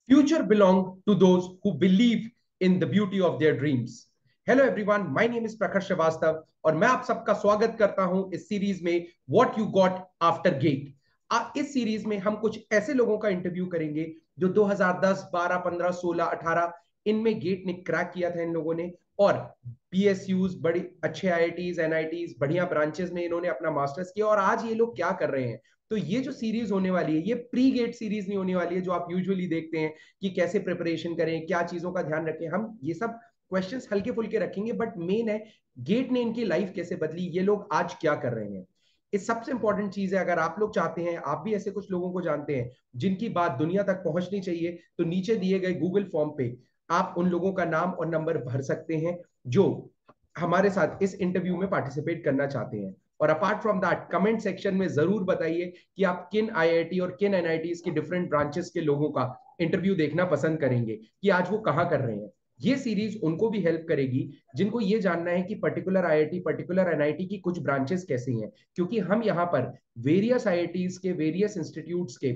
Future belong to those who believe in the beauty of their dreams. Hello everyone, my name is Prakhar Shrivastava और मैं आप सबका स्वागत करता हूं इस सीरीज में what you got after GATE. इस सीरीज में हम कुछ ऐसे लोगों का इंटरव्यू करेंगे जो 2010, 12, 15, 16, 18 इनमें गेट ने क्रैक किया था इन लोगों ने, और पीएसयूज, बड़ी अच्छे आईआईटीज, एनआईटीज, बढ़िया ब्रांचेस में इन्होंने अपना मास्टर्स किया और आज ये लोग क्या कर रहे हैं। तो ये जो सीरीज होने वाली है ये प्री गेट सीरीज नहीं होने वाली है जो आप यूजुअली देखते हैं कि कैसे प्रिपरेशन करें, क्या चीजों का ध्यान रखें। हम ये सब क्वेश्चंस हल्के फुल्के रखेंगे, बट मेन है गेट ने इनकी लाइफ कैसे बदली, ये लोग आज क्या कर रहे हैं। इस सबसे इंपॉर्टेंट चीज है, अगर आप लोग चाहते हैं, आप भी ऐसे कुछ लोगों को जानते हैं जिनकी बात दुनिया तक पहुंचनी चाहिए, तो नीचे दिए गए गूगल फॉर्म पे आप उन लोगों का नाम और नंबर भर सकते हैं जो हमारे साथ इस इंटरव्यू में पार्टिसिपेट करना चाहते हैं। और apart from that comment section में जरूर बताइए कि आप किन आईआईटी और किन एनआईटीज के डिफरेंट ब्रांचेस के लोगों का इंटरव्यू देखना पसंद करेंगे, कि आज वो कहाँ कर रहे हैं। ये सीरीज उनको भी हेल्प करेगी जिनको ये जानना है कि पर्टिकुलर आईआईटी, पर्टिकुलर एनआईटी की कुछ ब्रांचेस कैसी हैं, क्योंकि हम यहाँ पर वेरियस आईआईटीज के, वेरियस इंस्टीट्यूट्स के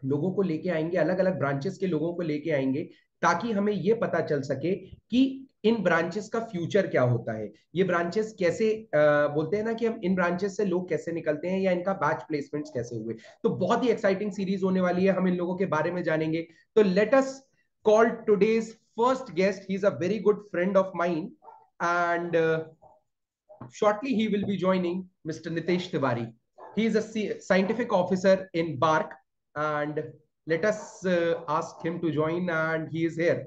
लोगों को लेके आएंगे, अलग अलग ब्रांचेस के लोगों को लेके आएंगे, ताकि हमें ये पता चल सके कि इन ब्रांचेस का फ्यूचर क्या होता है, ये ब्रांचेस कैसे बोलते हैं ना कि हम इन ब्रांचेस से लोग कैसे निकलते हैं या इनका बैच प्लेसमेंट्स कैसे हुए। तो बहुत ही एक्साइटिंग सीरीज होने वाली है, हम इन लोगों के बारे में जानेंगे। तो let us call today's first guest. He is a very good friend of mine and shortly he will be joining Mr. Nitesh Tiwari. He is a scientific officer in BARC, and let us ask him to join, and he is here.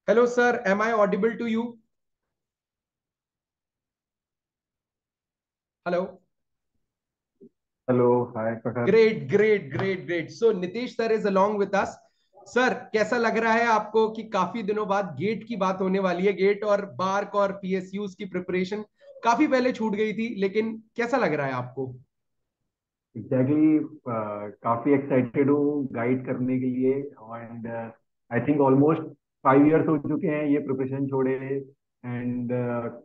Hello sir, am I audible to you? Hello. Hello hi प्रखर। Great, great, great, great. So Nitesh sir is along with us. Sir, कैसा लग रहा है आपको कि काफी दिनों बाद गेट की बात होने वाली है? गेट और बार्क और पीएसयूज की प्रिपरेशन काफी पहले छूट गई थी, लेकिन कैसा लग रहा है आपको? एग्जैक्टली काफी एक्साइटेड हूँ गाइड करने के लिए। And I think almost 5 years हो चुके हैं ये प्रिपरेशन छोड़े। एंड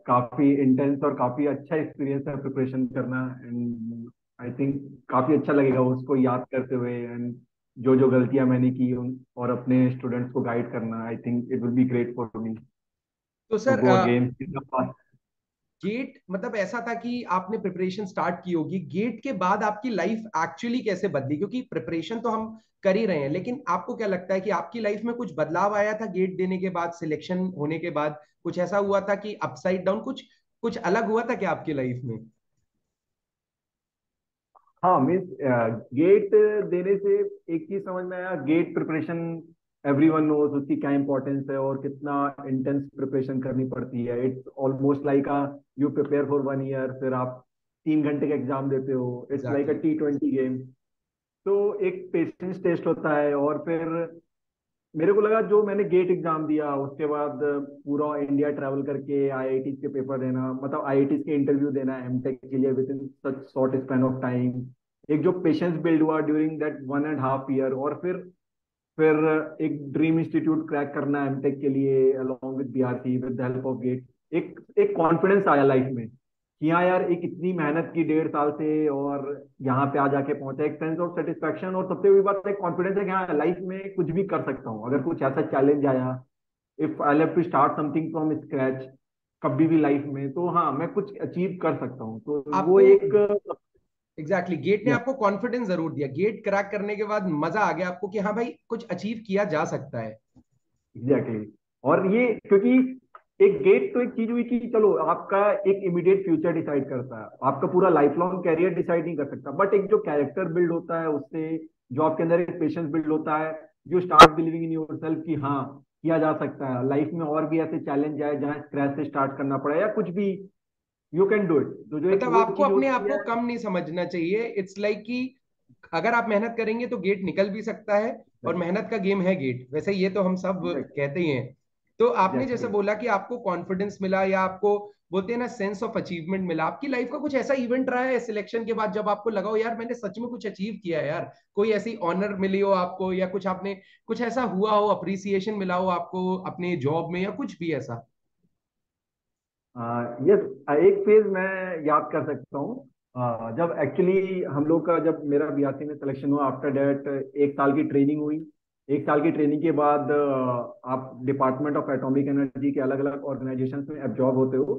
काफी इंटेंस और काफी अच्छा एक्सपीरियंस है प्रिपरेशन करना। एंड आई थिंक काफी अच्छा लगेगा उसको याद करते हुए, एंड जो जो गलतियां मैंने की उन और अपने स्टूडेंट्स को गाइड करना। I think it will be great for me तो too sir, go again. GATE मतलब ऐसा था कि आपने प्रिपरेशन स्टार्ट की होगी, गेट के बाद आपकी लाइफ एक्चुअली कैसे बदली? क्योंकि प्रिपरेशन तो हम कर ही रहे हैं, लेकिन आपको क्या लगता है कि आपकी लाइफ में कुछ बदलाव आया था गेट देने के बाद, सिलेक्शन होने के बाद? कुछ ऐसा हुआ था कि अपसाइड डाउन, कुछ कुछ अलग हुआ था क्या आपकी लाइफ में? हाँ मीन्स गेट देने से एक चीज समझ में आया। गेट प्रिपरेशन एवरीवन नोज उसकी क्या इंपॉर्टेंस है और कितना इंटेंस प्रिपरेशन करनी पड़ती है। It's almost like a you prepare for 1 year, फिर आप 3 घंटे का एग्जाम देते हो। It's like a exactly. T20 game. तो एक पेशेंस टेस्ट होता है। और फिर मेरे को लगा जो मैंने गेट एग्जाम दिया उसके बाद पूरा इंडिया ट्रैवल करके आईआईटी के पेपर देना, मतलब आईआईटी के इंटरव्यू देना एमटेक के लिए with in such short span of time. एक जो पेशेंस बिल्ड हुआ ड्यूरिंग दैट 1.5 ईयर, और फिर एक ड्रीम इंस्टीट्यूट क्रैक करना एमटेक के लिए along with BRC with the help of GATE. एक एक कॉन्फिडेंस आया लाइफ में कि हाँ यार, एक इतनी मेहनत की 1.5 साल से और यहाँ पे आ जाके पहुंचा। एक सेंस ऑफ सेटिस्फेक्शन और सबसे बड़ी बात एक कॉन्फिडेंस है कि हाँ लाइफ में कुछ भी कर सकता हूँ अगर कुछ ऐसा चैलेंज आया। If I have to start something from scratch कभी भी लाइफ में, तो हाँ मैं कुछ अचीव कर सकता हूँ। तो वो आपको एक एग्जैक्टली गेट ने आपको कॉन्फिडेंस जरूर दिया, गेट क्रैक करने के बाद मजा आ गया आपको कि हाँ भाई कुछ अचीव किया जा सकता है। एग्जैक्टली। और ये क्योंकि एक गेट तो एक चीज हुई कि चलो आपका एक इमीडिएट फ्यूचर डिसाइड करता है, आपका पूरा लाइफ लॉन्ग कैरियर डिसाइड नहीं कर सकता, बट एक जो कैरेक्टर बिल्ड होता है उससे, जो आपके अंदर एक पेशेंस बिल्ड होता है, जो start believing in your self कि हाँ किया जा सकता है लाइफ में। और भी ऐसे चैलेंज आए जहाँ स्क्रैच से स्टार्ट करना पड़ा या कुछ भी, यू कैन डू इट। तो जो एक मतलब वो आपको चीज अपने होती आप को है। कम नहीं समझना चाहिए। इट्स लाइक कि अगर आप मेहनत करेंगे तो गेट निकल भी सकता है, और मेहनत का गेम है गेट, वैसे ये तो हम सब कहते ही हैं। तो आपने जैसे एग्जैक्टली। बोला कि आपको कॉन्फिडेंस मिला, या आपको बोलते हैं ना सेंस ऑफ अचीवमेंट मिला, आपकी लाइफ का कुछ ऐसा इवेंट रहा है सिलेक्शन के बाद जब आपको लगा हो यार मैंने सच में कुछ अचीव किया है यार? कोई ऐसी ऑनर मिली हो आपको, या कुछ आपने, कुछ ऐसा हुआ हो, अप्रिसिएशन मिला हो आपको अपने जॉब में, या कुछ भी ऐसा? यस, एक फेज मैं याद कर सकता हूँ। जब एक्चुअली हम लोग का जब मेरा बीआरसी में सिलेक्शन हुआ, आफ्टर दैट 1 साल की ट्रेनिंग हुई। 1 साल की ट्रेनिंग के बाद आप डिपार्टमेंट ऑफ एटॉमिक एनर्जी के अलग अलग ऑर्गेनाइजेशंस में एब्जॉर्ब होते हो।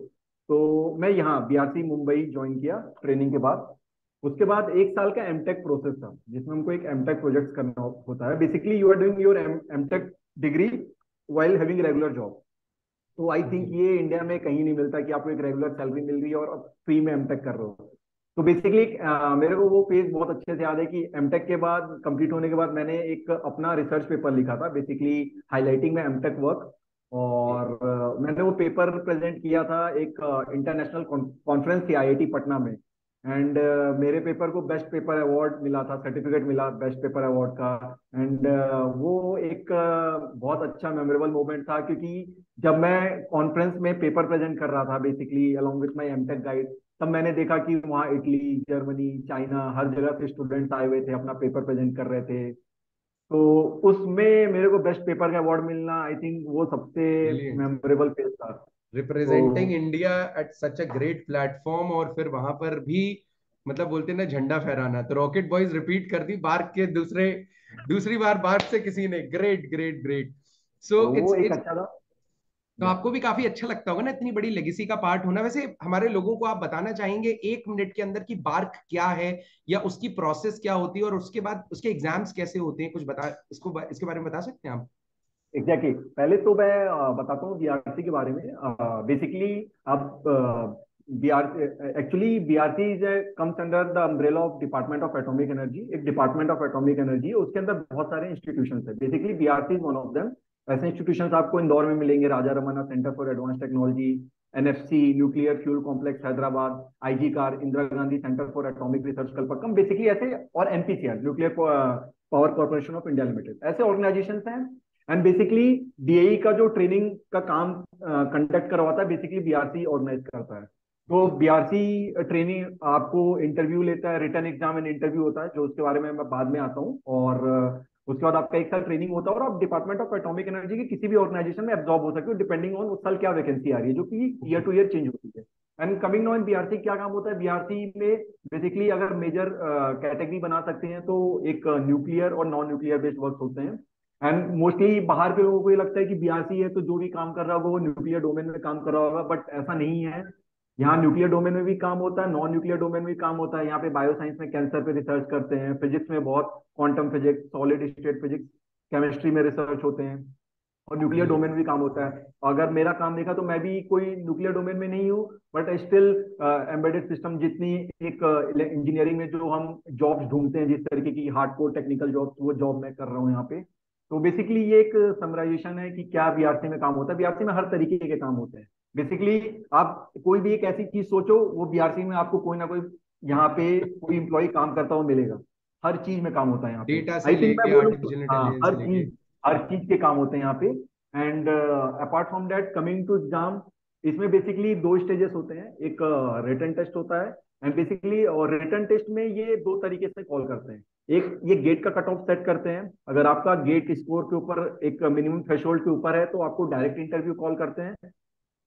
तो मैं यहाँ बीआरसी मुंबई ज्वाइन किया ट्रेनिंग के बाद। उसके बाद 1 साल का एमटेक प्रोसेस था, जिसमें हमको एक एमटेक प्रोजेक्ट करना होता है। Basically you are doing your MTech degree while having regular job. तो आई थिंक जी। ये इंडिया में कहीं नहीं मिलता कि आपको एक रेगुलर सैलरी मिल रही है और आप फ्री में एमटेक कर रहे हो। तो बेसिकली मेरे को वो फेज बहुत अच्छे से याद है कि एमटेक के बाद कंप्लीट होने के बाद मैंने एक अपना रिसर्च पेपर लिखा था, बेसिकली हाईलाइटिंग में एमटेक वर्क। और मैंने वो पेपर प्रेजेंट किया था एक इंटरनेशनल कॉन्फ्रेंस थी आईआईटी पटना में। एंड मेरे पेपर को बेस्ट पेपर अवार्ड मिला था, सर्टिफिकेट मिला बेस्ट पेपर अवार्ड का। एंड वो एक बहुत अच्छा मेमोरेबल मोमेंट था, क्योंकि जब मैं कॉन्फ्रेंस में पेपर प्रेजेंट कर रहा था basically along with my MTech guide, तब मैंने देखा कि वहाँ इटली, जर्मनी, चाइना, हर जगह से स्टूडेंट्स आए हुए थे, अपना पेपर प्रेजेंट कर रहे थे। तो उसमें मेरे को बेस्ट पेपर का अवार्ड मिलना, आई थिंक वो सबसे ब्रिलियंट। मेमोरेबल फेज था। तो representing India at such a great platform, और फिर वहां पर भी मतलब बोलते हैं ना झंडा फहराना, तो रॉकेट बॉयज रिपीट कर दी बार्क के दूसरी बार बार्क से किसी ने। Great great great. सो वो इट्स एक इट्स अच्छा था। तो या आपको भी काफी अच्छा लगता होगा ना इतनी बड़ी लेगेसी का पार्ट होना। वैसे हमारे लोगों को आप बताना चाहेंगे 1 मिनट के अंदर कि बार्क क्या है, या उसकी प्रोसेस क्या होती है, और उसके बाद उसके एग्जाम्स कैसे होते हैं, कुछ बता इसके बारे में बता सकते हैं आप? एग्जैक्टली पहले तो मैं बताता हूँ बीआरसी के बारे में। बेसिकली अब BR actually BRC is comes under the umbrella of Department of Atomic Energy. एक डिपार्टमेंट ऑफ एटॉमिक एनर्जी, उसके अंदर बहुत सारे इंस्टीट्यूशन है। Basically BRC is one of them. ऐसे इंस्टीट्यूशन आपको इंदौर में मिलेंगे, Raja Ramanna Centre for Advance Technology, NFC Nuclear Fuel Complex Hyderabad, IGCAR Indira Gandhi Centre for Atomic Research Kalpakkam, basically ऐसे, और NPCR Nuclear Power Corporation of India limited, ऐसे ऑर्गेनाइजेशन हैं। And basically DAE का जो ट्रेनिंग का काम कंडक्ट करवाता है, बेसिकली बीआरसी ऑर्गेनाइज करता है। तो बीआरसी ट्रेनिंग आपको इंटरव्यू लेता है, रिटर्न एग्जाम एंड इंटरव्यू होता है, जो उसके बारे में मैं बाद में आता हूँ। और उसके बाद आपका 1 साल ट्रेनिंग होता है, और आप डिपार्टमेंट ऑफ एटॉमिक एनर्जी के किसी भी ऑर्गेनाइजेशन में एब्जॉर्ब हो सकते हो, डिपेंडिंग ऑन उस साल क्या वैकेंसी आ रही है, जो कि ईयर टू ईयर चेंज होती है। And coming now in BRC क्या काम होता है बीआरसी में, बेसिकली अगर मेजर कैटेगरी बना सकते हैं तो एक न्यूक्लियर और नॉन न्यूक्लियर बेस्ड वर्क होते हैं। एंड मोस्टली बाहर के लोगों को ये लगता है कि बीआरसी है तो जो भी काम कर रहा होगा वो न्यूक्लियर डोमेन में काम कर रहा होगा, बट ऐसा नहीं है। यहाँ न्यूक्लियर डोमेन में भी काम होता है, नॉन न्यूक्लियर डोमेन में भी काम होता है। यहाँ पे बायोसाइंस में कैंसर पे रिसर्च करते हैं, फिजिक्स में बहुत quantum physics, solid state physics, chemistry में रिसर्च होते हैं, और न्यूक्लियर डोमेन में भी काम होता है। अगर मेरा काम देखा तो मैं भी कोई न्यूक्लियर डोमेन में नहीं हूँ, बट स्टिल एम्बेडेड सिस्टम जितनी एक इंजीनियरिंग में जो हम जॉब्स ढूंढते हैं, जिस तरीके की हार्डकोर टेक्निकल जॉब्स, वो जॉब मैं कर रहा हूँ यहाँ पे। तो बेसिकली ये एक समराइजेशन है कि क्या बीआरसी में काम होता है। बीआरसी में हर तरीके के काम होते हैं। बेसिकली आप कोई भी एक ऐसी चीज सोचो, वो बीआरसी में आपको कोई ना कोई यहाँ पे कोई इम्प्लॉय काम करता हुआ मिलेगा। हर चीज में काम होता है यहाँ पे। डेटा से आई थिंक मैं लेके बोलूँ तो आर्टिफिशियल हाँ, इंटेलिजेंस से लेके। हर चीज के काम होते हैं यहाँ पे। And apart from that, coming to exam, इसमें बेसिकली 2 स्टेजेस होते हैं। एक रिटन टेस्ट होता है, एंड बेसिकली और रिटन टेस्ट में ये 2 तरीके से कॉल करते हैं। एक, ये गेट का कट ऑफ सेट करते हैं। अगर आपका गेट स्कोर के ऊपर एक मिनिमम थ्रेशोल्ड के ऊपर है तो आपको डायरेक्ट इंटरव्यू कॉल करते हैं,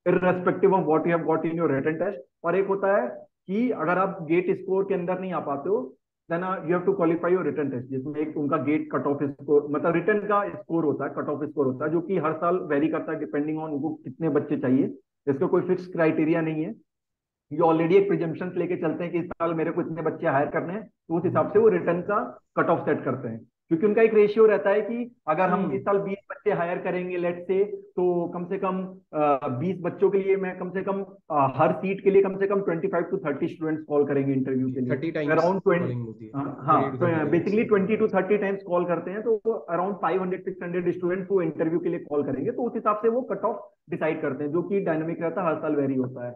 irrespective of what you have got in your written test. और एक होता है कि अगर आप गेट स्कोर के अंदर नहीं आ पाते हो, then you have to qualify your written test, जिसमें एक उनका गेट कट ऑफ स्कोर, मतलब रिटन का स्कोर होता है, कट ऑफ स्कोर होता है, जो कि हर साल वेरी करता है डिपेंडिंग ऑन उनको कितने बच्चे चाहिए। इसका कोई फिक्स क्राइटेरिया नहीं है। ये ऑलरेडी एक प्रिजम्पशन लेके चलते हैं कि इस साल मेरे को इतने बच्चे हायर करने हैं, तो उस हिसाब से वो रिटर्न का कट ऑफ सेट करते हैं। क्योंकि उनका एक रेशियो रहता है कि अगर हम इस हम्म। साल 20 बच्चे हायर करेंगे लेट से, तो कम से कम 20 बच्चों के लिए मैं कम से कम हर सीट के लिए कम से कम 25 to 30 स्टूडेंट्स कॉल करेंगे इंटरव्यू के लिए। 30 टाइम्स अराउंड 20, कॉलिंग होती है। हाँ, 20 to 30 times. Basically 20 to 30 times call करते हैं, तो अराउंड 500 600 स्टूडेंट्स को इंटरव्यू के लिए कॉल करेंगे। तो उस हिसाब से वो कट ऑफ डिसाइड करते हैं, जो कि डायनेमिक रहता है, हर साल वेरी होता है।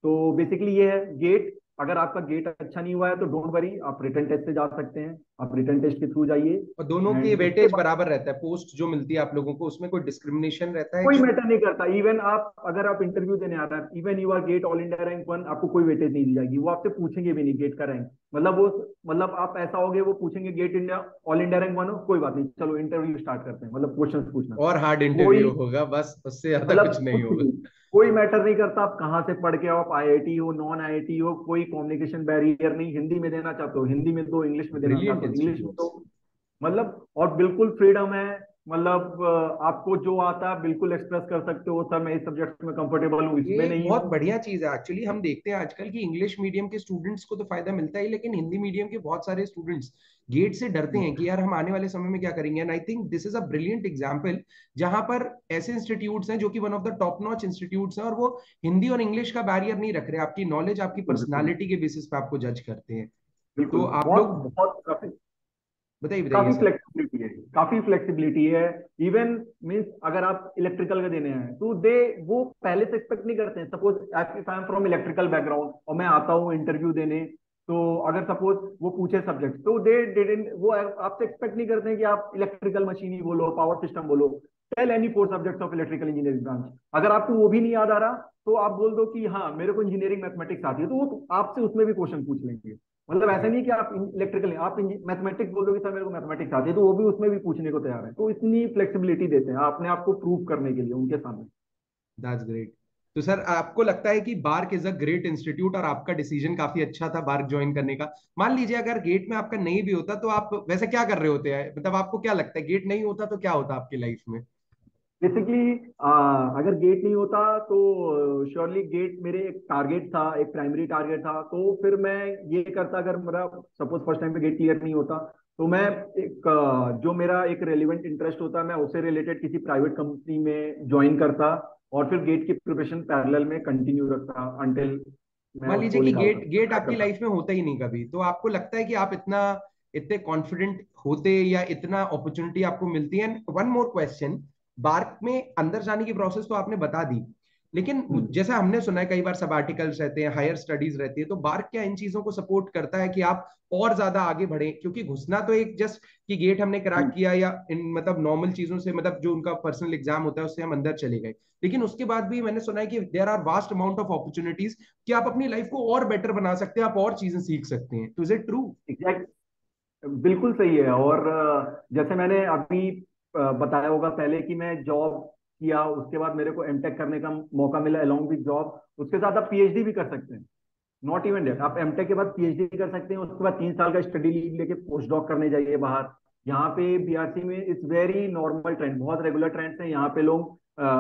तो बेसिकली ये है गेट। अगर आपका गेट अच्छा नहीं हुआ है तो डोंट वरी, आप रिटर्न टेस्ट से जा सकते हैं, आप रिटर्न टेस्ट के थ्रू जाइए। और दोनों की एंड उसके वेटेज बाद बराबर रहता है, पोस्ट जो मिलती है आप लोगों को उसमें कोई डिस्क्रिमिनेशन रहता है कोई कि? मैटर नहीं करता। इवन आप, अगर आप इंटरव्यू देने आ रहे हैं, even you are GATE all India rank 1, आपको कोई वेटेज नहीं दी जाएगी। वो आपसे पूछेंगे भी नहीं गेट का रैंक, मतलब वो मतलब आप ऐसा होगे, वो पूछेंगे GATE India all India rank 1 हो, कोई बात नहीं, चलो इंटरव्यू स्टार्ट करते हैं, मतलब क्वेश्चंस पूछना। और हार्ड कोई इंटरव्यू होगा, बस उससे ज्यादा मतलब कुछ नहीं कुछ होगा। नहीं, कोई मैटर नहीं करता आप कहाँ से पढ़ के आओ, आप आईआईटी हो नॉन आईआईटी हो, कोई कम्युनिकेशन बैरियर नहीं, हिंदी में देना चाहते हो हिंदी में दो, इंग्लिश में देना ब्रिलियंट चाहते हो इंग्लिश में इंस्टीट्यूट्स। दो। मतलब और बिल्कुल फ्रीडम है, मतलब आपको जो आता है बिल्कुल एक्सप्रेस कर सकते हो, सर मैं इस सब्जेक्ट में कंफर्टेबल हूँ, ये इसमें एक नहीं बहुत हूँ। बढ़िया चीज है एक्चुअली। हम देखते हैं आजकल की इंग्लिश मीडियम के स्टूडेंट्स को तो फायदा मिलता है, लेकिन हिंदी मीडियम के बहुत सारे स्टूडेंट्स गेट से डरते हैं कि यार हम आने वाले समय में क्या करेंगे। And I think this is a brilliant example, जहां पर ऐसे इंस्टीट्यूट्स हैं जो कि one of the top notch institutes हैं, और वो हिंदी और इंग्लिश का बैरियर नहीं रख रहे, आपकी नॉलेज आपकी बिल्कुल बिल्कुल पर्सनालिटी के बेसिस पे आपको जज करते हैं। तो बिल्कुल, आप बहुत लोग बहुत काफी बताइए बताइए काफी सर। फ्लेक्सिबिलिटी है, काफी फ्लेक्सिबिलिटी है। इवन मीन्स अगर आप इलेक्ट्रिकल का देने हैं तो दे वो पहले से एक्सपेक्ट नहीं करते हैं। Suppose if I am from electrical background और मैं आता हूँ इंटरव्यू देने, तो अगर सपोज वो पूछे सब्जेक्ट, तो दे डिडंट वो आपसे एक्सपेक्ट नहीं करते हैं कि आप इलेक्ट्रिकल मशीन ही बोलो, पावर सिस्टम बोलो। Tell any 4 subjects of electrical engineering branch, अगर आपको वो भी नहीं याद आ रहा तो आप बोल दो कि हाँ मेरे को इंजीनियरिंग मैथमेटिक्स आती है, तो वो आपसे उसमें भी क्वेश्चन पूछ लेंगे। मतलब ऐसा नहीं है कि आप इलेक्ट्रिकल, आप मैथमेटिक्स बोल रहे हो कि सर मेरे को मैथमेटिक्स आती है, तो वो भी उसमें भी पूछने को तैयार है। तो इतनी फ्लेक्सिबिलिटी देते हैं अपने आप को प्रूव करने के लिए उनके सामने। That's great. तो सर आपको लगता है कि BARC is a great institute, और आपका डिसीजन काफी अच्छा था बार्क ज्वाइन करने का। मान लीजिए अगर गेट में आपका नहीं भी होता तो आप वैसे क्या कर रहे होते हैं, मतलब आपको क्या लगता है गेट नहीं होता तो क्या होता आपकी लाइफ में? बेसिकली अगर गेट नहीं होता तो श्योरली गेट मेरे एक टारगेट था, एक प्राइमरी टारगेट था, तो फिर मैं ये करता। अगर मेरा सपोज फर्स्ट टाइम पे गेट क्लियर नहीं होता तो मैं एक जो मेरा एक रेलिवेंट इंटरेस्ट होता मैं उससे रिलेटेड किसी प्राइवेट कंपनी में ज्वाइन करता, और फिर गेट की प्रिपरेशन पैरेलल में कंटिन्यू रखता अंटिल मैं मान लीजिए उसको कि निकाल गेट सकता, गेट क्रैक आपकी करता। लाइफ में होता ही नहीं कभी, तो आपको लगता है कि आप इतने कॉन्फिडेंट होते या इतना अपॉर्चुनिटी आपको मिलती है? वन मोर क्वेश्चन, बार्क में अंदर जाने की प्रोसेस तो आपने बता दी, लेकिन हम्म। जैसा हमने सुना है कई बार सब आर्टिकल्स रहते हैं, हायर स्टडीज रहती है, तो बार्क क्या इन चीजों को सपोर्ट करता है कि आप और ज्यादा आगे बढ़े? क्योंकि घुसना तो एक जस्ट कि गेट हमने क्रैक हम्म। किया या इन मतलब नॉर्मल चीजों से, मतलब जो उनका पर्सनल एग्जाम होता है उससे हम अंदर चले गए, लेकिन उसके बाद भी मैंने सुना है कि there are vast amount of opportunities कि आप अपनी लाइफ को और बेटर बना सकते हैं, आप और चीजें सीख सकते हैं। तो इज इट ट्रू? एग्जैक्ट, बिल्कुल सही है। और जैसे मैंने अभी बताया होगा पहले कि मैं जॉब किया, उसके बाद मेरे को एमटेक करने का मौका मिला अलोंग विद जॉब, उसके साथ आप पीएचडी भी कर सकते हैं। नॉट इवन डेट, आप एमटेक के बाद पीएचडी कर सकते हैं, उसके बाद 3 साल का स्टडी लीव लेके पोस्ट डॉक करने जाइए बाहर। यहाँ पे बीआरसी में इट्स वेरी नॉर्मल ट्रेंड, बहुत रेगुलर ट्रेंड्स हैं। यहाँ पे लोग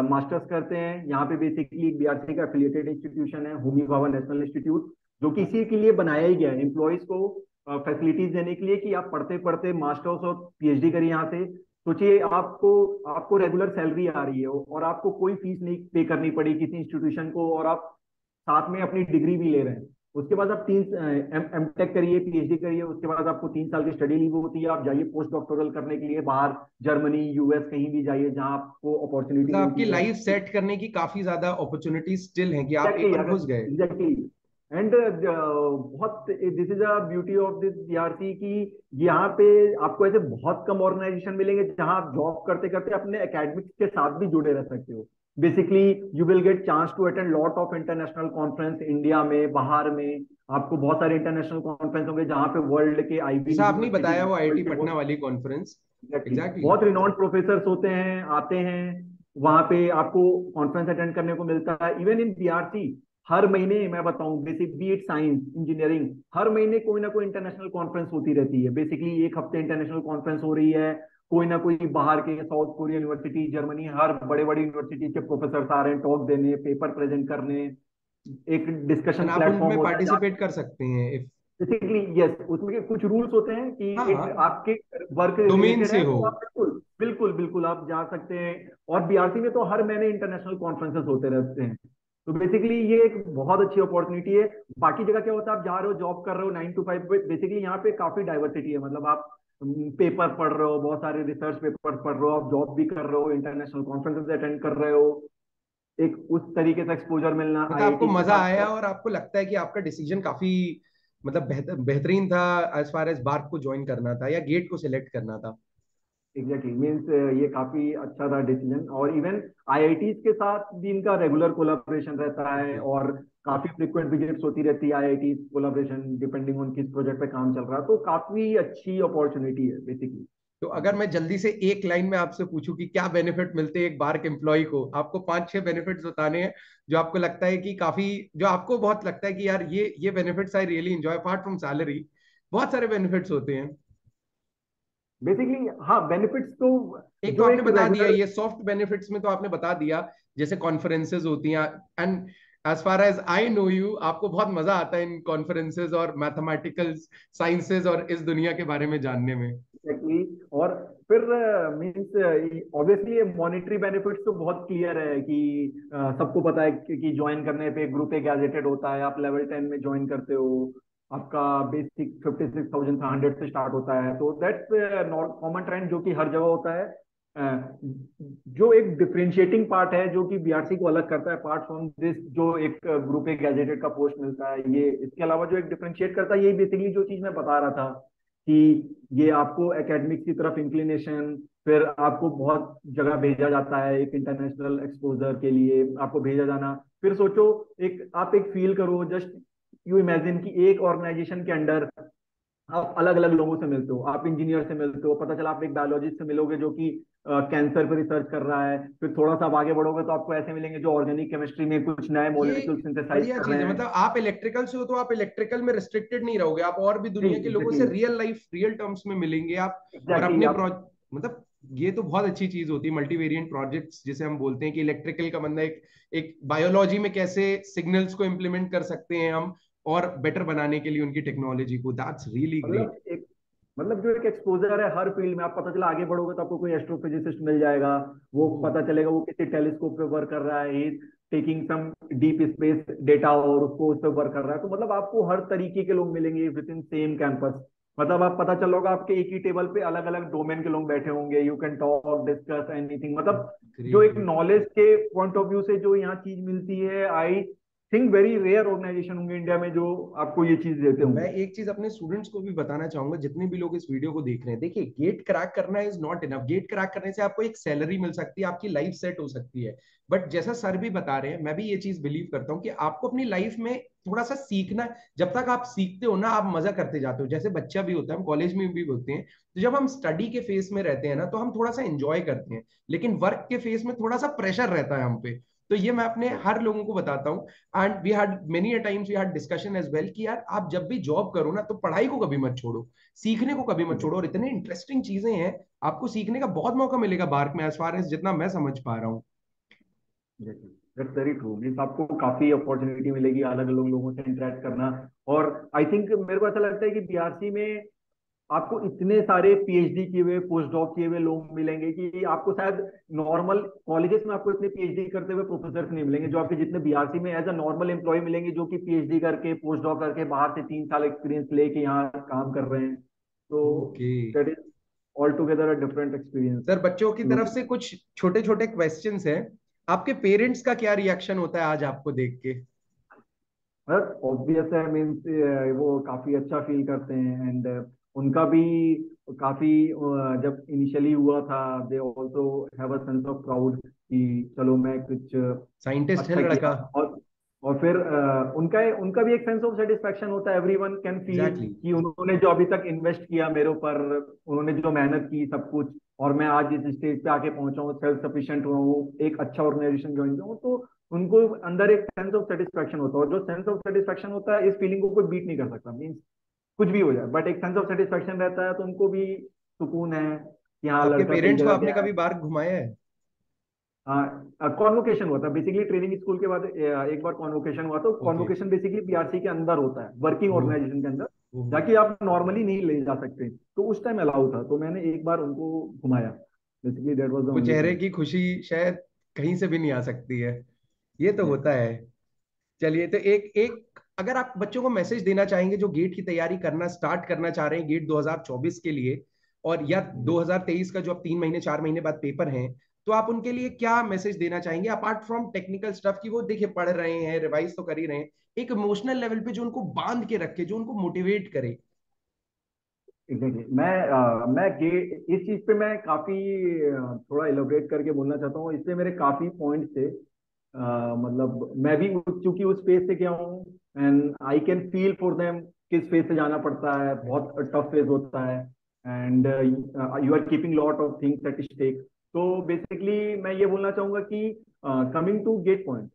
मास्टर्स करते हैं। यहाँ पे बेसिकली बीआरसी का एफिलिएटेड इंस्टीट्यूशन है, होमी भाभा नेशनल इंस्टीट्यूट, जो कि इसी के लिए बनाया ही गया है, एम्प्लॉयज को फैसिलिटीज देने के लिए कि आप पढ़ते पढ़ते मास्टर्स और पीएचडी करिए यहाँ से। सोचिए आपको आपको रेगुलर सैलरी आ रही है और आपको कोई फीस नहीं पे करनी पड़ी किसी इंस्टीट्यूशन को, और आप साथ में अपनी डिग्री भी ले रहे हैं। उसके बाद आप तीन एम टेक करिए, पीएचडी करिए, उसके बाद आपको 3 साल की स्टडी लीव होती है, आप जाइए पोस्ट डॉक्टोरल करने के लिए बाहर, जर्मनी यूएस कहीं भी जाइए जहां आपको अपॉर्चुनिटी मतलब आपकी मिलती है। लाइफ सेट करने की काफी ज्यादा अपॉर्चुनिटीज स्टिल हैं कि आप एक एग्जैक्टली, बार अगर घुस गए। एग्जैक्टली एंड बहुत this is a beauty of this BRC की यहाँ पे आपको ऐसे बहुत कम ऑर्गेनाइजेशन मिलेंगे जहां आप जॉब करते करते अपने एकेडमिक्स के साथ भी जुड़े रह सकते हो। Basically you will get chance to attend lot of international conference India में बाहर में। आपको बहुत सारे इंटरनेशनल कॉन्फ्रेंस होंगे जहां पे वर्ल्ड के आईबी जैसा आपने यूनिवर्सिटी, बताया वो आईआईटी वर्ल्ड के पटना बहुत वाली कॉन्फ्रेंस। Exactly exactly. बहुत रिनॉन्ड प्रोफेसर होते हैं, आते हैं वहां पे, आपको कॉन्फ्रेंस अटेंड करने को मिलता है। इवन इन बीआरसी हर महीने मैं बताऊं, basic be it science engineering, हर महीने कोई ना कोई इंटरनेशनल कॉन्फ्रेंस होती रहती है। बेसिकली एक हफ्ते इंटरनेशल कॉन्फ्रेंस हो रही है, कोई ना कोई बाहर के साउथ कोरिया यूनिवर्सिटी, जर्मनी, हर बड़े बड़े यूनिवर्सिटी के प्रोफेसर आ रहे हैं टॉक देने, पेपर प्रेजेंट करने। एक एंड डिस्कशन आप प्लेटफॉर्म उनमें होता है जहाँ पार्टिसिपेट कर सकते हैं इफ। बेसिकली यस, उसमें के कुछ रूल्स होते हैं कि हाँ इट हाँ, आपके वर्क डोमेन रिलेटेड से है, हो। तो आप बिल्कुल बिल्कुल बिल्कुल आप जा सकते हैं। और बीआरसी में तो हर महीने इंटरनेशनल कॉन्फ्रेंसेस होते रहते हैं। तो बेसिकली ये एक बहुत अच्छी अपॉर्चुनिटी है। बाकी जगह क्या होता है, आप जा रहे हो जॉब कर रहे हो 9 to 5, बेसिकली यहाँ पे काफी डाइवर्सिटी है। मतलब आप पेपर पढ़ रहे हो, बहुत सारे रिसर्च पेपर पढ़ रहे हो, आप जॉब भी कर रहे हो, इंटरनेशनल कॉन्फ्रेंसेस अटेंड कर रहे हो, एक उस तरीके से एक्सपोजर मिलना मतलब आपको आईआईटी के मजा साथ। आया और आपको लगता है कि आपका डिसीजन काफी मतलब बेहतरीन था एज फार एज बार्क को ज्वाइन करना था या गेट को सिलेक्ट करना था? एग्जैक्टली मीन्स ये काफी अच्छा था डिसीजन। और इवन आईआईटीज के साथ भी इनका रेगुलर कोलाबोरेशन रहता है, ओके। और काफी फ्रिक्वेंट विजिट्स होती रहती है आईआईटीज कोलाबोरेशन, डिपेंडिंग ऑन किस प्रोजेक्ट पे काम चल रहा है। तो काफी अच्छी अपॉर्चुनिटी है बेसिकली। तो अगर मैं जल्दी से एक लाइन में आपसे पूछूं कि क्या बेनिफिट मिलते हैं एक बार्क एम्प्लॉय को, आपको पांच छह बेनिफिट्स बताने हैं जो आपको लगता है कि काफी, जो आपको बहुत लगता है कि यार ये benefits I really enjoy apart from salary. बहुत सारे बेनिफिट्स होते हैं। बेसिकली हाँ, बेनिफिट्स तो एक तो जो आपने एक बता दिया, रेगुलर। ये सॉफ्ट बेनिफिट्स में तो आपने बता दिया, जैसे कॉन्फ्रेंसेज होती हैं। And as far as I know you, आपको बहुत मजा आता है इन कॉन्फ्रेंसेज और मैथमेटिकल साइंसेज और इस दुनिया के बारे में जानने में। एग्जैक्टली। और फिर मीन्स ऑब्वियसली ये मॉनेटरी बेनिफिट्स तो बहुत क्लियर है कि सबको पता है कि ज्वाइन करने पे ग्रुप एक गैजेटेड होता है, आप लेवल 10 में ज्वाइन करते हो, आपका बेसिक 56,100 से स्टार्ट होता है। तो दैट्स कॉमन ट्रेंड जो कि हर जगह होता है। जो एक डिफरेंशिएटिंग पार्ट है जो कि बीआरसी को अलग करता है अपार्ट फ्रॉम दिस, जो एक ग्रुप एक गैजेटेड का पोस्ट मिलता है, ये इसके अलावा जो एक डिफरेंशिएट करता है, यही बेसिकली जो चीज मैं बता रहा था कि ये आपको एकेडमिक्स की तरफ इंक्लिनेशन, फिर आपको बहुत जगह भेजा जाता है एक इंटरनेशनल एक्सपोजर के लिए, आपको भेजा जाना। फिर सोचो, एक आप एक फील करो, जस्ट यू इमेजिन कि एक ऑर्गेनाइजेशन के अंडर आप अलग अलग लोगों से मिलते हो, आप इंजीनियर से मिलते हो, पता चला आप एक बायोलॉजिस्ट से मिलोगे जो कि कैंसर पर रिसर्च कर रहा है, फिर थोड़ा सा आप आगे बढ़ोगे तो आपको ऐसे मिलेंगे जो ऑर्गेनिक केमिस्ट्री में कुछ नए ये मॉलिक्यूल सिंथेसाइज बढ़िया कर चीज रहे है, हैं। मतलब आप इलेक्ट्रिकल से हो तो आप इलेक्ट्रिकल में रिस्ट्रिक्टेड नहीं रहोगे, आप और भी नहीं दुनिया के लोगों एग्जैक्टली, से रियल लाइफ रियल टर्म्स में मिलेंगे आप। और एग्जैक्टली अपने आप। मतलब ये तो बहुत अच्छी चीज होती है मल्टीवेरिएंट प्रोजेक्ट्स, जिसे हम बोलते हैं कि इलेक्ट्रिकल का बंदा एक एक बायोलॉजी में कैसे सिग्नल्स को इम्प्लीमेंट कर सकते हैं हम और बेटर बनाने के लिए उनकी टेक्नोलॉजी को। That's really great. मतलब एक मतलब जो एक एक्सपोजर है हर फील्ड में, आप पता चला आगे बढ़ोगे तो आपको कोई एस्ट्रोफिजिसिस्ट मिल जाएगा, वो पता चलेगा वो किसी टेलीस्कोप पे वर्क कर रहा है, taking some deep space data और उसको उस पर वर्क कर रहा है। तो मतलब आपको हर तरीके के लोग मिलेंगे विद इन सेम कैंपस। मतलब आप पता चलोगा आपके एक ही टेबल पे अलग अलग डोमेन के लोग बैठे होंगे, you can talk discuss anything. मतलब जो ग्रेट एक ग्रेट। नॉलेज के पॉइंट ऑफ व्यू से जो यहाँ चीज मिलती है, I think very rare organization होंगे इंडिया में जो आपको ये चीज देते मैं होंगे। एक चीज अपने स्टूडेंट्स को भी बताना चाहूंगा, जितने भी लोग इस वीडियो को देख रहे हैं, देखिए गेट क्रैक करना is not enough. GATE crack करने से आपको एक सैलरी मिल सकती है, आपकी लाइफ सेट हो सकती है, बट जैसा सर भी बता रहे हैं, मैं भी ये चीज बिलीव करता हूँ कि आपको अपनी लाइफ में थोड़ा सा सीखना। जब तक आप सीखते हो ना, आप मजा करते जाते हो। जैसे बच्चा भी होता है, हम कॉलेज में भी होते हैं, तो जब हम स्टडी के फेस में रहते हैं ना, तो हम थोड़ा सा एंजॉय करते हैं, लेकिन वर्क के फेस में थोड़ा सा प्रेशर रहता है हम पे। तो ये मैं अपने हर लोगों को बताता हूँ। And we had many a times we had discussion as well कि यार आप जब भी जॉब करो ना, तो पढ़ाई को कभी मत छोड़ो, सीखने को कभी मत छोड़ो। और इतने इंटरेस्टिंग चीजें हैं, आपको सीखने का बहुत मौका मिलेगा बार्क में, एज फार एज जितना मैं समझ पा रहा हूँ। That's very true. मीन्स आपको काफी अपॉर्चुनिटी मिलेगी अलग अलग लोगों से इंटरेक्ट करना। और आई थिंक मेरे को ऐसा लगता है कि बीआरसी में आपको इतने सारे पीएचडी किए हुए, पोस्ट डॉक किए हुए लोग मिलेंगे कि आपको शायद नॉर्मल कॉलेजेस में आपको इतने पीएचडी करते हुए प्रोफेसर नहीं मिलेंगे जो आपके जितने बीआरसी में एज अ नॉर्मल एम्प्लॉय मिलेंगे, जो कि पीएचडी करके पोस्ट डॉक करके बाहर से 3 साल एक्सपीरियंस लेके यहाँ काम कर रहे हैं। तो okay. That is all together a different experience. Sir, बच्चों की तरफ से कुछ छोटे छोटे क्वेश्चंस हैं। आपके पेरेंट्स का क्या रिएक्शन होता है आज आपको देख के? बस ऑब्वियस है, मीन्स वो काफी अच्छा फील करते हैं। एंड उनका भी काफी जब इनिशियली हुआ था, they also have a sense of proud कि चलो मैं कुछ साइंटिस्ट है अच्छा किया। लड़का। और फिर उनका उनका भी एक सेंस ऑफ सेटिस्फेक्शन होता है, एवरीवन कैन फील एग्जैक्टली। कि उन्होंने जो अभी तक इन्वेस्ट किया मेरे ऊपर, उन्होंने जो मेहनत की सब कुछ, और मैं आज इस स्टेज पे आके पहुंचा हूँ, सेल्फ सफिशिएंट हुआ हूँ, एक अच्छा ऑर्गेनाइजेशन ज्वाइन किया हूँ, तो उनको अंदर एक सेंस ऑफ सेटिस्फेक्शन होता है। और जो सेंस ऑफ सेटिस्फेक्शन होता है, इस फीलिंग को कोई बीट नहीं कर सकता। मीन्स कुछ भी हो जाए, बट एक सेंस ऑफ सेटिस्फेक्शन रहता है, तो उनको भी सुकून है कि हाँ आपके लड़का सही पेरेंट्स को जगह आपने गया है। कभी बार घुमाया है? कॉन्वोकेशन हुआ था बेसिकली ट्रेनिंग स्कूल के बाद, एक बार कॉन्वोकेशन हुआ। तो ओके। कॉन्वोकेशन बेसिकली बीआरसी के अंदर होता है, वर्किंग ओह। ऑर्गेनाइजेशन के अंदर, ओह। जाकि आप नॉर्मली नहीं ले जा सकते। तो उस टाइम अलाउ था, तो मैंने एक बार उनको घुमाया। बेसिकली दैट वाज द वो ओनली चेहरे थिंग। की खुशी शायद कहीं से भी नहीं आ सकती है। ये तो यस। होता है। चलिए, तो एक एक अगर आप बच्चों को मैसेज देना चाहेंगे जो गेट की तैयारी करना स्टार्ट करना चाह रहे हैं गेट 2024 के लिए, और या 2023 का जो अब 3 महीने 4 महीने बाद पेपर हैं, तो आप उनके लिए क्या मैसेज देना चाहेंगे अपार्ट फ्रॉम टेक्निकल स्टफ की वो देखिए पढ़ रहे हैं, रिवाइज तो कर ही रहे हैं, एक इमोशनल लेवल पे जो उनको बांध के रखे, जो उनको मोटिवेट करे? एग्जैक्टली। मैं इस चीज पे मैं काफी थोड़ा इलोबरेट करके बोलना चाहता हूँ। इससे मेरे काफी पॉइंट्स थे। मतलब मैं भी चूंकि उस फेज से गया हूँ, and I can feel for them किस फेज से जाना पड़ता है। बहुत टफ फेज होता है, and you are keeping lot of things at stake. तो बेसिकली मैं ये बोलना चाहूंगा कि कमिंग टू गेट पॉइंट,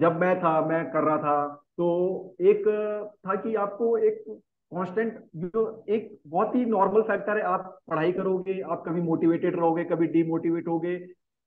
जब मैं कर रहा था, तो एक था कि आपको एक कांस्टेंट, जो एक बहुत ही नॉर्मल फैक्टर है, आप पढ़ाई करोगे, आप कभी मोटिवेटेड रहोगे, कभी डीमोटिवेट होगे।